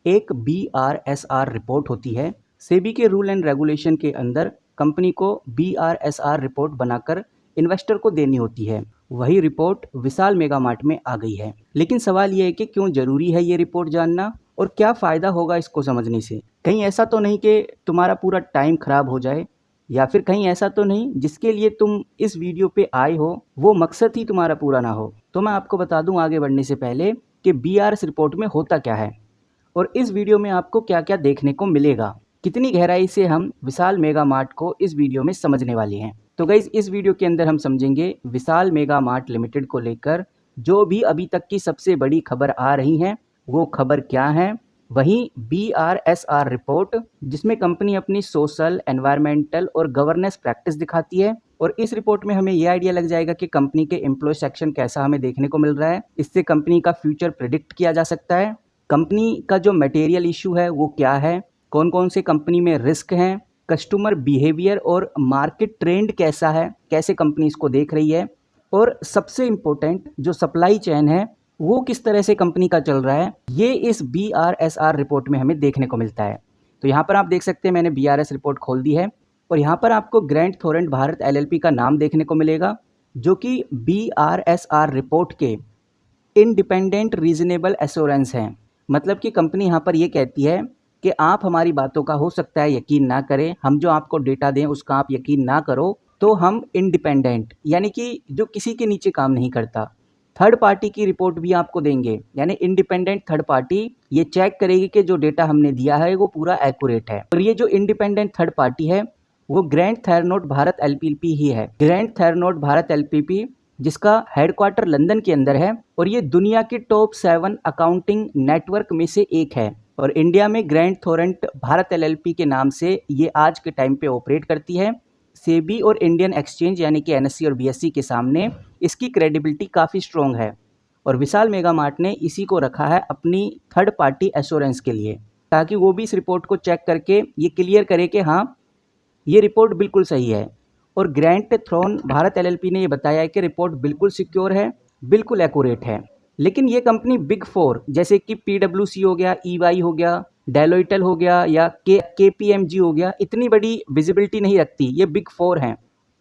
एक BRSR report होती है। सेबी के रूल एंड रेगुलेशन के अंदर कंपनी को BRSR रिपोर्ट बनाकर इन्वेस्टर को देनी होती है। वही रिपोर्ट विशाल मेगा मार्ट में आ गई है। लेकिन सवाल ये है कि क्यों जरूरी है ये रिपोर्ट जानना और क्या फ़ायदा होगा इसको समझने से। कहीं ऐसा तो नहीं कि तुम्हारा पूरा टाइम खराब हो जाए, या फिर कहीं ऐसा तो नहीं जिसके लिए तुम इस वीडियो पे आए हो वो मकसद ही तुम्हारा पूरा ना हो। तो मैं आपको बता दूं आगे बढ़ने से पहले कि BRS रिपोर्ट में होता क्या है और इस वीडियो में आपको क्या क्या देखने को मिलेगा, कितनी गहराई से हम विशाल मेगा मार्ट को इस वीडियो में समझने वाले हैं। तो गाइस इस वीडियो के अंदर हम समझेंगे विशाल मेगा मार्ट लिमिटेड को लेकर जो भी अभी तक की सबसे बड़ी खबर आ रही है वो खबर क्या है। वहीं BRSR रिपोर्ट जिसमें कंपनी अपनी सोशल, एनवायरमेंटल और गवर्नेंस प्रैक्टिस दिखाती है, और इस रिपोर्ट में हमें ये आइडिया लग जाएगा कि कंपनी के एम्प्लॉय सेक्शन कैसा हमें देखने को मिल रहा है। इससे कंपनी का फ्यूचर प्रिडिक्ट किया जा सकता है। कंपनी का जो मटेरियल इशू है वो क्या है, कौन कौन से कंपनी में रिस्क हैं, कस्टमर बिहेवियर और मार्केट ट्रेंड कैसा है, कैसे कंपनी इसको देख रही है, और सबसे इम्पोर्टेंट जो सप्लाई चेन है वो किस तरह से कंपनी का चल रहा है, ये इस BRSR रिपोर्ट में हमें देखने को मिलता है। तो यहाँ पर आप देख सकते हैं मैंने BRS रिपोर्ट खोल दी है और यहाँ पर आपको ग्रैंड थोरेंट भारत LLP का नाम देखने को मिलेगा जो कि BRSR रिपोर्ट के इंडिपेंडेंट रीजनेबल एश्योरेंस हैं। मतलब कि कंपनी यहाँ पर ये कहती है कि आप हमारी बातों का हो सकता है यकीन ना करें, हम जो आपको डेटा दें उसका आप यकीन ना करो, तो हम इंडिपेंडेंट यानी कि जो किसी के नीचे काम नहीं करता, थर्ड पार्टी की रिपोर्ट भी आपको देंगे। यानी इंडिपेंडेंट थर्ड पार्टी ये चेक करेगी कि जो डेटा हमने दिया है वो पूरा एक्यूरेट है। और ये जो इंडिपेंडेंट थर्ड पार्टी है वो ग्रैंड थेरनोट भारत LLP ही है। ग्रैंड थेरनोट भारत LLP जिसका हेडक्वार्टर लंदन के अंदर है और ये दुनिया के टॉप 7 अकाउंटिंग नेटवर्क में से एक है। और इंडिया में ग्रैंड थोरेंट भारत LLP के नाम से ये आज के टाइम पे ऑपरेट करती है। सेबी और इंडियन एक्सचेंज यानी कि NSE और BSE के सामने इसकी क्रेडिबिलिटी काफ़ी स्ट्रॉन्ग है और विशाल मेगा मार्ट ने इसी को रखा है अपनी थर्ड पार्टी एश्योरेंस के लिए, ताकि वो भी इस रिपोर्ट को चेक करके ये क्लियर करे कि हाँ ये रिपोर्ट बिल्कुल सही है। और ग्रैंड थ्रोन भारत LLP ने ये बताया है कि रिपोर्ट बिल्कुल सिक्योर है, बिल्कुल एक्यूरेट है। लेकिन ये कंपनी बिग 4 जैसे कि PwC हो गया, EY हो गया, डेलोइटल हो गया या KPMG हो गया इतनी बड़ी विजिबिलिटी नहीं रखती। ये बिग 4 हैं,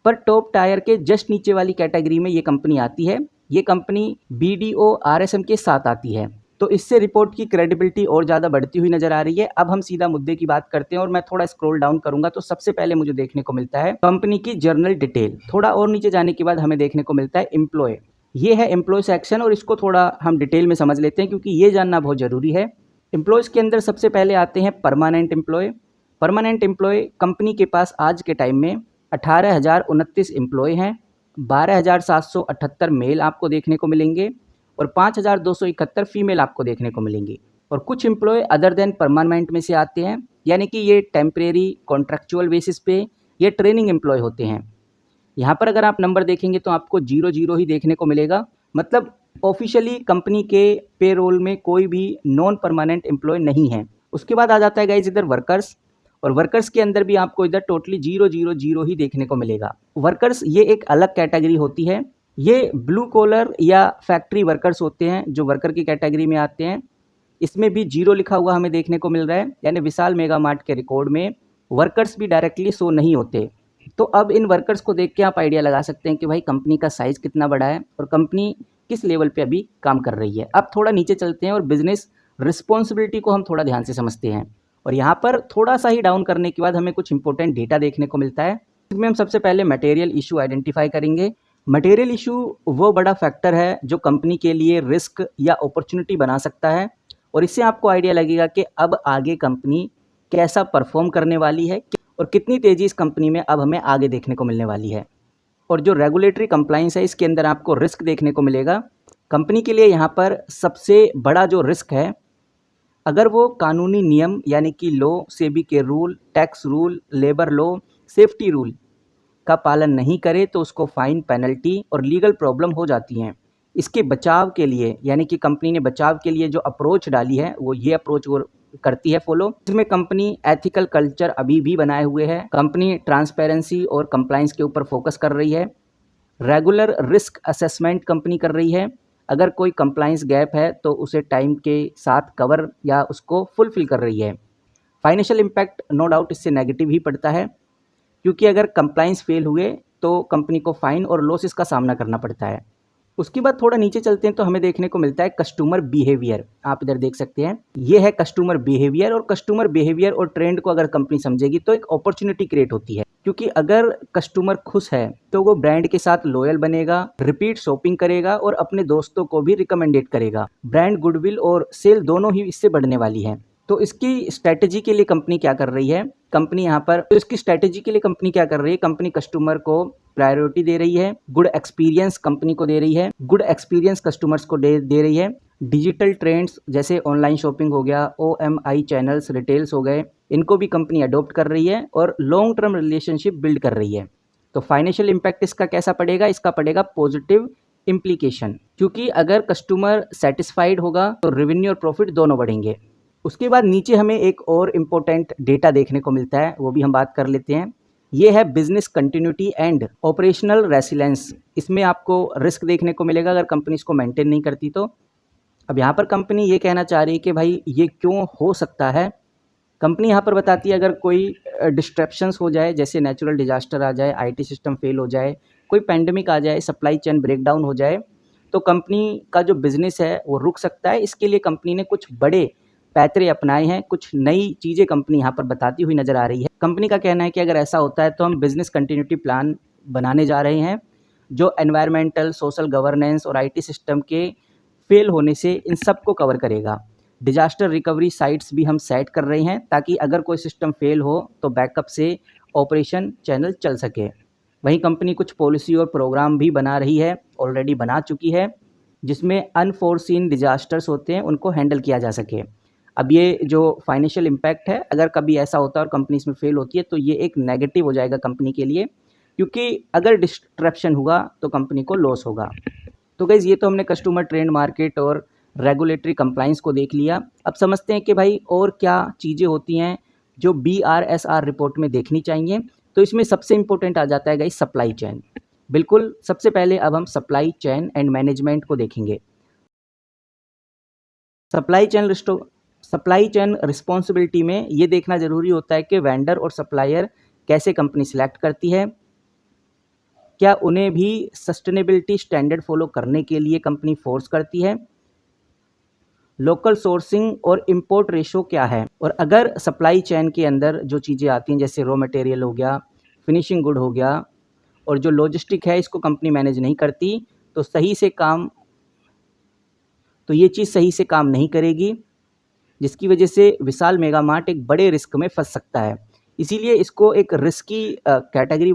पर टॉप टायर के जस्ट नीचे वाली कैटेगरी में ये कंपनी आती है। ये कंपनी BDO RSM के साथ आती है, तो इससे रिपोर्ट की क्रेडिबिलिटी और ज़्यादा बढ़ती हुई नजर आ रही है। अब हम सीधा मुद्दे की बात करते हैं और मैं थोड़ा स्क्रॉल डाउन करूंगा तो सबसे पहले मुझे देखने को मिलता है कंपनी की जर्नल डिटेल। थोड़ा और नीचे जाने के बाद हमें देखने को मिलता है एम्प्लॉय। ये है एम्प्लॉय सेक्शन और इसको थोड़ा हम डिटेल में समझ लेते हैं क्योंकि ये जानना बहुत ज़रूरी है। एम्प्लॉयज़ के अंदर सबसे पहले आते हैं permanent employee. Permanent employee company के पास आज के टाइम में 18,029 एम्प्लॉय हैं। 12,778 मेल आपको देखने को मिलेंगे और 5,271 फीमेल आपको देखने को मिलेंगी। और कुछ एम्प्लॉय अदर देन परमानेंट में से आते हैं, यानी कि ये टेम्परेरी कॉन्ट्रैक्चुअल बेसिस पे ये ट्रेनिंग एम्प्लॉय होते हैं। यहाँ पर अगर आप नंबर देखेंगे तो आपको 00 ही देखने को मिलेगा। मतलब ऑफिशियली कंपनी के पेरोल में कोई भी नॉन परमानेंट एम्प्लॉय नहीं है। उसके बाद आ जाता है गाइज इधर वर्कर्स, और वर्कर्स के अंदर भी आपको इधर टोटली 000 ही देखने को मिलेगा। वर्कर्स ये एक अलग कैटेगरी होती है। ये ब्लू कॉलर या फैक्ट्री वर्कर्स होते हैं जो वर्कर की कैटेगरी में आते हैं। इसमें भी 0 लिखा हुआ हमें देखने को मिल रहा है, यानी विशाल मेगा मार्ट के रिकॉर्ड में वर्कर्स भी डायरेक्टली शो नहीं होते। तो अब इन वर्कर्स को देख के आप आइडिया लगा सकते हैं कि भाई कंपनी का साइज़ कितना बड़ा है और कंपनी किस लेवल पे अभी काम कर रही है। अब थोड़ा नीचे चलते हैं और बिजनेस रिस्पॉन्सिबिलिटी को हम थोड़ा ध्यान से समझते हैं। और यहाँ पर थोड़ा सा ही डाउन करने के बाद हमें कुछ इंपॉर्टेंट डेटा देखने को मिलता है। इसमें हम सबसे पहले मटेरियल इशू आइडेंटिफाई करेंगे। मटेरियल इशू वो बड़ा फैक्टर है जो कंपनी के लिए रिस्क या अपॉर्चुनिटी बना सकता है, और इससे आपको आइडिया लगेगा कि अब आगे कंपनी कैसा परफॉर्म करने वाली है और कितनी तेज़ी इस कंपनी में अब हमें आगे देखने को मिलने वाली है। और जो रेगुलेटरी कंप्लाइंस है इसके अंदर आपको रिस्क देखने को मिलेगा। कंपनी के लिए यहाँ पर सबसे बड़ा जो रिस्क है, अगर वो कानूनी नियम यानी कि लॉ, सेबी के rule, tax rule, labour law, safety rule का पालन नहीं करे तो उसको फाइन, पेनल्टी और लीगल प्रॉब्लम हो जाती हैं। इसके बचाव के लिए यानी कि कंपनी ने बचाव के लिए जो अप्रोच डाली है वो ये अप्रोच वो करती है फॉलो। इसमें कंपनी एथिकल कल्चर अभी भी बनाए हुए है। कंपनी ट्रांसपेरेंसी और कंप्लाइंस के ऊपर फोकस कर रही है। रेगुलर रिस्क असेसमेंट कंपनी कर रही है। अगर कोई कंप्लायंस गैप है तो उसे टाइम के साथ कवर या उसको फुलफिल कर रही है। फाइनेंशियल इम्पैक्ट नो डाउट इससे नेगेटिव ही पड़ता है, क्योंकि अगर कंप्लायंस फेल हुए तो कंपनी को फाइन और लॉसेस का सामना करना पड़ता है। उसके बाद थोड़ा नीचे चलते हैं तो हमें देखने को मिलता है कस्टमर बिहेवियर। आप इधर देख सकते हैं, ये है कस्टमर बिहेवियर, और कस्टमर बिहेवियर और ट्रेंड को अगर कंपनी समझेगी तो एक अपॉर्चुनिटी क्रिएट होती है, क्योंकि अगर कस्टमर खुश है तो वो ब्रांड के साथ लॉयल बनेगा, रिपीट शॉपिंग करेगा और अपने दोस्तों को भी रिकमेंडेड करेगा। ब्रांड गुडविल और सेल दोनों ही इससे बढ़ने वाली है। तो इसकी स्ट्रैटेजी के लिए कंपनी क्या कर रही है, कंपनी यहाँ पर तो इसकी स्ट्रैटेजी के लिए कंपनी क्या कर रही है, कंपनी कस्टमर को प्रायोरिटी दे रही है, गुड एक्सपीरियंस कंपनी को दे रही है, गुड एक्सपीरियंस कस्टमर्स को दे रही है। डिजिटल ट्रेंड्स जैसे ऑनलाइन शॉपिंग हो गया, OMI चैनल्स, रिटेल्स हो गए, इनको भी कंपनी अडॉप्ट कर रही है और लॉन्ग टर्म रिलेशनशिप बिल्ड कर रही है। तो फाइनेंशियल इम्पैक्ट इसका कैसा पड़ेगा, इसका पड़ेगा पॉजिटिव इम्प्लीकेशन, क्योंकि अगर कस्टमर सेटिस्फाइड होगा तो रेवेन्यू और प्रॉफिट दोनों बढ़ेंगे। उसके बाद नीचे हमें एक और इम्पोर्टेंट डेटा देखने को मिलता है, वो भी हम बात कर लेते हैं। ये है business continuity and operational resilience. इसमें आपको रिस्क देखने को मिलेगा अगर कंपनी इसको मेंटेन नहीं करती तो। अब यहाँ पर कंपनी ये कहना चाह रही है कि भाई ये क्यों हो सकता है। कंपनी यहाँ पर बताती है अगर कोई डिस्ट्रप्शंस हो जाए, जैसे नेचुरल डिजास्टर आ जाए, IT सिस्टम फेल हो जाए, कोई पैंडेमिक आ जाए, सप्लाई चेन ब्रेकडाउन हो जाए, तो कंपनी का जो बिजनेस है वो रुक सकता है। इसके लिए कंपनी ने कुछ बड़े पैतरे अपनाए हैं, कुछ नई चीज़ें कंपनी यहाँ पर बताती हुई नज़र आ रही है। कंपनी का कहना है कि अगर ऐसा होता है तो हम बिजनेस कंटिन्यूटी प्लान बनाने जा रहे हैं, जो एनवायरमेंटल, सोशल गवर्नेंस और IT सिस्टम के फेल होने से इन सब को कवर करेगा। डिजास्टर रिकवरी साइट्स भी हम सेट कर रहे हैं, ताकि अगर कोई सिस्टम फेल हो तो बैकअप से ऑपरेशन चैनल चल सके। वहीं कंपनी कुछ पॉलिसी और प्रोग्राम भी बना रही है, ऑलरेडी बना चुकी है, जिसमें अनफोर्सीन डिजास्टर्स होते हैं उनको हैंडल किया जा सके। अब ये जो फाइनेंशियल इम्पैक्ट है, अगर कभी ऐसा होता है और कंपनी इसमें फेल होती है तो ये एक नेगेटिव हो जाएगा कंपनी के लिए, क्योंकि अगर डिस्ट्रप्शन हुआ तो कंपनी को लॉस होगा। तो गाइज़ ये तो हमने कस्टमर ट्रेंड, मार्केट और रेगुलेटरी कंप्लाइंस को देख लिया। अब समझते हैं कि भाई और क्या चीज़ें होती हैं जो BRSR रिपोर्ट में देखनी चाहिए। तो इसमें सबसे इंपॉर्टेंट आ जाता है गाइस सप्लाई चेन। बिल्कुल, सबसे पहले अब हम सप्लाई चेन एंड मैनेजमेंट को देखेंगे। सप्लाई चेन रिस्पॉन्सिबिलिटी में ये देखना ज़रूरी होता है कि वेंडर और सप्लायर कैसे कंपनी सिलेक्ट करती है, क्या उन्हें भी सस्टेनेबिलिटी स्टैंडर्ड फॉलो करने के लिए कंपनी फोर्स करती है, लोकल सोर्सिंग और इंपोर्ट रेशो क्या है, और अगर सप्लाई चेन के अंदर जो चीज़ें आती हैं जैसे रॉ मटेरियल हो गया, फिनिशिंग गुड हो गया, और जो लॉजिस्टिक है इसको कंपनी मैनेज नहीं करती तो ये चीज़ सही से काम नहीं करेगी, जिसकी वजह से विशाल मेगा मार्ट एक बड़े रिस्क में फंस सकता है। इसीलिए इसको एक रिस्की कैटेगरी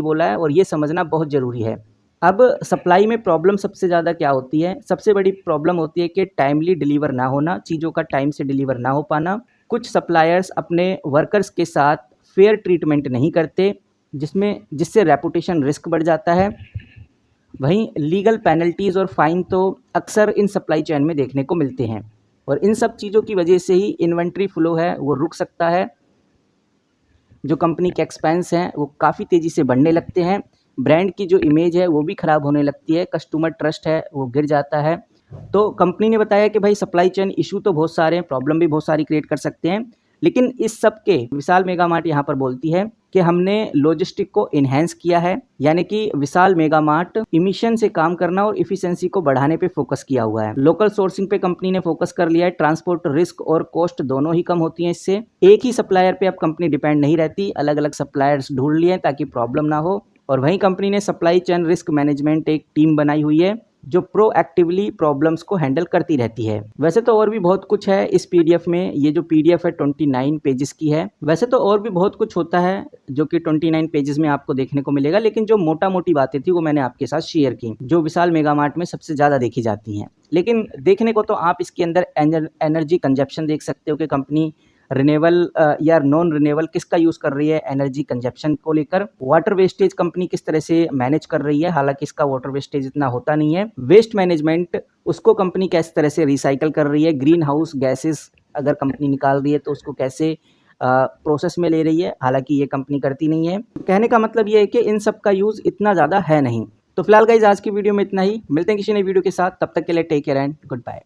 बोला है, और ये समझना बहुत ज़रूरी है। अब सप्लाई में प्रॉब्लम सबसे ज़्यादा क्या होती है, सबसे बड़ी प्रॉब्लम होती है कि टाइमली डिलीवर ना होना, चीज़ों का टाइम से डिलीवर ना हो पाना। कुछ सप्लायर्स अपने वर्कर्स के साथ फेयर ट्रीटमेंट नहीं करते, जिससे रेपुटेशन रिस्क बढ़ जाता है। वहीं लीगल पेनल्टीज़ और फाइन तो अक्सर इन सप्लाई चेन में देखने को मिलते हैं, और इन सब चीज़ों की वजह से ही इन्वेंट्री फ्लो है वो रुक सकता है, जो कंपनी के एक्सपेंस हैं वो काफ़ी तेज़ी से बढ़ने लगते हैं, ब्रांड की जो इमेज है वो भी ख़राब होने लगती है, कस्टमर ट्रस्ट है वो गिर जाता है। तो कंपनी ने बताया कि भाई सप्लाई चेन इशू तो बहुत सारे हैं, प्रॉब्लम भी बहुत सारी क्रिएट कर सकते हैं, लेकिन इस सब के विशाल मेगा मार्ट यहाँ पर बोलती है कि हमने लॉजिस्टिक को इन्हेंस किया है, यानी कि विशाल मेगा मार्ट इमिशन से काम करना और इफिशिएंसी को बढ़ाने पे फोकस किया हुआ है। लोकल सोर्सिंग पे कंपनी ने फोकस कर लिया है, ट्रांसपोर्ट रिस्क और कॉस्ट दोनों ही कम होती हैं इससे। एक ही सप्लायर पे अब कंपनी डिपेंड नहीं रहती, अलग अलग सप्लायर्स ढूंढ लिए ताकि प्रॉब्लम ना हो। और वहीं कंपनी ने सप्लाई चेन रिस्क मैनेजमेंट एक टीम बनाई हुई है जो प्रोएक्टिवली प्रॉब्लम्स को हैंडल करती रहती है। वैसे तो और भी बहुत कुछ है इस PDF में, ये जो PDF है 29 पेजेस की है। वैसे तो और भी बहुत कुछ होता है जो कि 29 पेजेस में आपको देखने को मिलेगा, लेकिन जो मोटा मोटी बातें थी वो मैंने आपके साथ शेयर की, जो विशाल मेगा मार्ट में सबसे ज़्यादा देखी जाती हैं। लेकिन देखने को तो आप इसके अंदर एनर्जी कंजप्शन देख सकते हो कि कंपनी रिन्यूएबल या नॉन रिन्यूएबल किसका यूज़ कर रही है एनर्जी कंजप्शन को लेकर। वाटर वेस्टेज कंपनी किस तरह से मैनेज कर रही है, हालांकि इसका वाटर वेस्टेज इतना होता नहीं है। वेस्ट मैनेजमेंट उसको कंपनी किस तरह से रिसाइकल कर रही है, ग्रीन हाउस गैसेस अगर कंपनी निकाल रही है तो उसको कैसे प्रोसेस में ले रही है, हालांकि ये कंपनी करती नहीं है। कहने का मतलब ये है कि इन सब का यूज़ इतना ज़्यादा है नहीं। तो फिलहाल गाइज आज की वीडियो में इतना ही, मिलते हैं किसी नई वीडियो के साथ, तब तक के लिए take care and good bye.